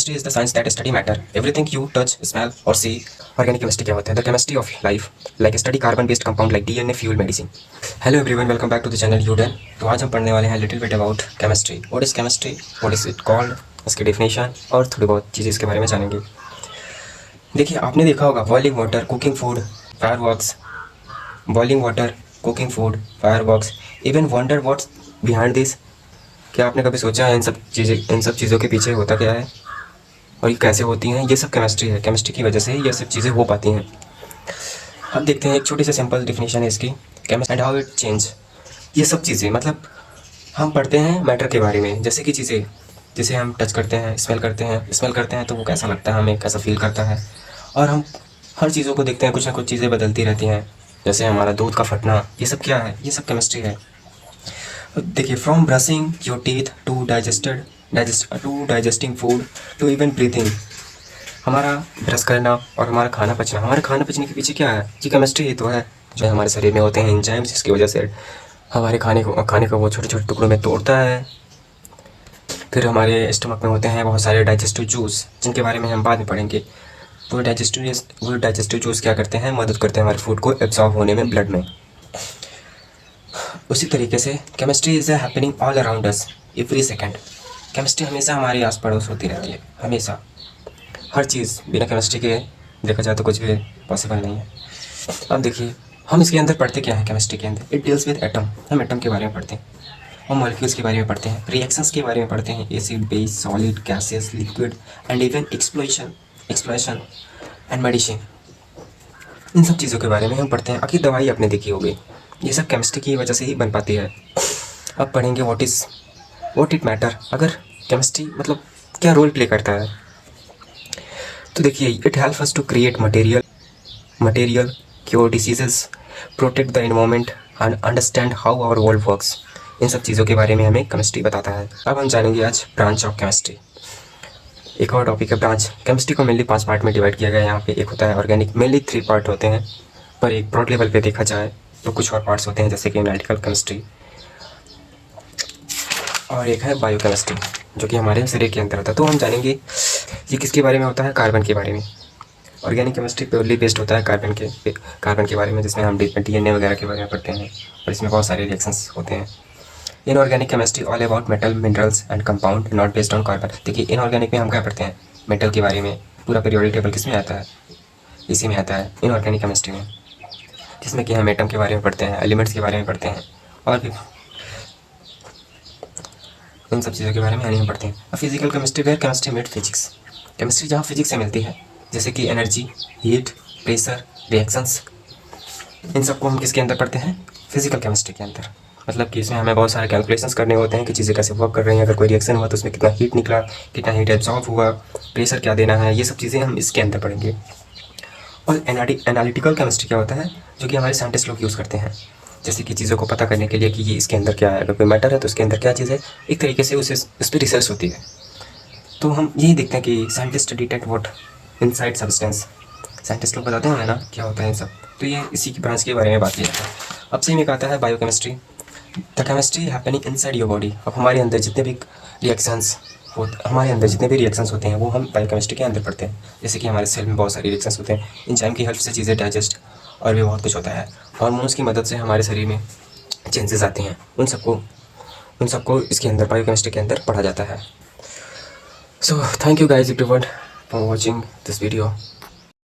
Chemistry is the science that study matter. Everything you touch, smell or see. Organic chemistry क्या होता है? The chemistry of life, like study carbon-based compound like DNA, fuel, medicine. Hello everyone, welcome back to the channel Uden. तो आज हम पढ़ने वाले हैं little bit about chemistry. What is chemistry? What is it called? इसकी definition और थोड़ी बहुत चीज़ें इसके बारे में जानेंगे. देखिए आपने देखा होगा boiling water, cooking food, fireworks. Boiling water, cooking food, fireworks. Even wonder what's behind this? क्या आपने कभी सोचा है इन सब चीज़ों के पीछे होता क्या है और ये कैसे होती हैं? ये सब केमिस्ट्री है. केमिस्ट्री की वजह से ही ये सब चीज़ें हो पाती हैं. अब देखते हैं एक छोटी सी सिंपल डेफिनेशन है इसकी. Chemistry and how it change. ये सब चीज़ें मतलब हम पढ़ते हैं मैटर के बारे में, जैसे कि चीज़ें जिसे हम टच करते हैं, स्मेल करते हैं तो वो कैसा लगता है, हमें कैसा फील करता है. और हम हर चीज़ों को देखते हैं, कुछ ना कुछ चीज़ें बदलती रहती हैं, जैसे हमारा दूध का फटना. ये सब क्या है? ये सब केमिस्ट्री है. देखिए from brushing your teeth to digesting food to even breathing. हमारा ब्रश करना और हमारा खाना पचना, हमारे खाना पचने के पीछे क्या है? ये केमिस्ट्री ही तो है. जो हमारे शरीर में होते हैं एंजाइम्स, जिसकी वजह से हमारे खाने को वो छोटे छोटे टुकड़ों में तोड़ता है. फिर हमारे स्टमक में होते हैं बहुत सारे डाइजेस्टिव जूस, जिनके बारे में हम बाद में पढ़ेंगे. वो डाइजेस्टिव जूस क्या करते हैं? मदद करते हैं हमारे फूड को एब्जॉर्ब होने में ब्लड में. उसी तरीके से chemistry is happening all around us every second. Chemistry हमेशा हमारे आस पड़ोस होती रहती है, हमेशा. हर चीज़ बिना केमिस्ट्री के देखा जाए तो कुछ भी पॉसिबल नहीं है. अब देखिए हम इसके अंदर पढ़ते क्या है केमिस्ट्री के अंदर. It deals with atom. हम एटम के बारे में पढ़ते हैं और मॉलिक्यूल्स के बारे में पढ़ते हैं, रिएक्शंस के बारे में पढ़ते हैं, acid, base, solid, gases, liquid and even explosion and medicine. इन सब चीज़ों के बारे में हम पढ़ते हैं. आखिर दवाई आपने देखी होगी, ये सब केमिस्ट्री की वजह से ही बन पाती है. अब पढ़ेंगे व्हाट इट मैटर. अगर केमिस्ट्री मतलब क्या रोल प्ले करता है, तो देखिए it help us to create material, cure diseases, protect the environment and understand how our world works. इन सब चीज़ों के बारे में हमें केमिस्ट्री बताता है. अब हम जानेंगे आज ब्रांच ऑफ केमिस्ट्री. एक और टॉपिक है ब्रांच. केमिस्ट्री को मेनली 5 पार्ट में डिवाइड किया गया है. यहाँ पे एक होता है ऑर्गेनिक. मेनली 3 पार्ट होते हैं, पर एक ब्रॉड लेवल पे देखा जाए तो कुछ और पार्ट्स होते हैं, जैसे कि एनालिटिकल केमिस्ट्री, और एक है बायोकेमिस्ट्री, जो कि हमारे शरीर के अंदर होता है. तो हम जानेंगे ये किसके बारे में होता है? कार्बन के बारे में. ऑर्गेनिक केमिस्ट्री प्योरली बेस्ड होता है कार्बन के बारे में, जिसमें हम DNA वगैरह के बारे में पढ़ते हैं, और इसमें बहुत सारे रिएक्शंस होते हैं. Inorganic chemistry all about metal, minerals and compound not based on carbon. देखिए इनऑर्गेनिक में हम क्या पढ़ते हैं? मेटल के बारे में. पूरा पीरियोडिक टेबल किस में आता है? इसी में आता है, इनऑर्गेनिक केमिस्ट्री में, जिसमें कि हम एटम के बारे में पढ़ते हैं, एलिमेंट्स के बारे में पढ़ते हैं, और भी इन सब चीज़ों के बारे में हम पढ़ते हैं. अब physical chemistry where chemistry met physics. Chemistry जहाँ फिजिक्स से मिलती है, जैसे कि एनर्जी, हीट, प्रेशर, रिएक्शंस. इन सबको हम किसके अंदर पढ़ते हैं? फिजिकल केमिस्ट्री के अंदर. मतलब कि इसमें हमें बहुत सारे कैलकुलेशंस करने होते हैं कि चीज़ें कैसे वर्क कर रही हैं. अगर कोई रिएक्शन हुआ तो उसमें कितना हीट निकला, कितना हीट एब्जॉर्ब हुआ, प्रेशर क्या देना है, ये सब चीज़ें हम इसके अंदर पढ़ेंगे. और एनालिटिकल केमिस्ट्री क्या होता है? जो कि हमारे साइंटिस्ट लोग यूज़ करते हैं, जैसे कि चीज़ों को पता करने के लिए कि ये इसके अंदर क्या है. अगर कोई मैटर है तो उसके अंदर क्या चीज़ है, एक तरीके से उस पर रिसर्च होती है. तो हम यही देखते हैं कि scientist detect what inside substance. Scientist लोग बताते हैं ना क्या होता है सब. तो ये इसी की ब्रांच के बारे में बात किया जाता है. अब से में आता है biochemistry. The chemistry happening inside your body. अब हमारे अंदर जितने भी रिएक्शंस होते हैं वो हम बायोकेमिस्ट्री के अंदर पढ़ते हैं. जैसे कि हमारे सेल में बहुत सारे रिएक्शंस होते हैं, एंजाइम की हेल्प से चीज़ें डाइजेस्ट, और भी बहुत कुछ होता है. हार्मोन्स की मदद से हमारे शरीर में चेंजेस आते हैं. उन सबको इसके अंदर बायोकेमिस्ट्री के अंदर पढ़ा जाता है. So thank you guys everyone for watching this video.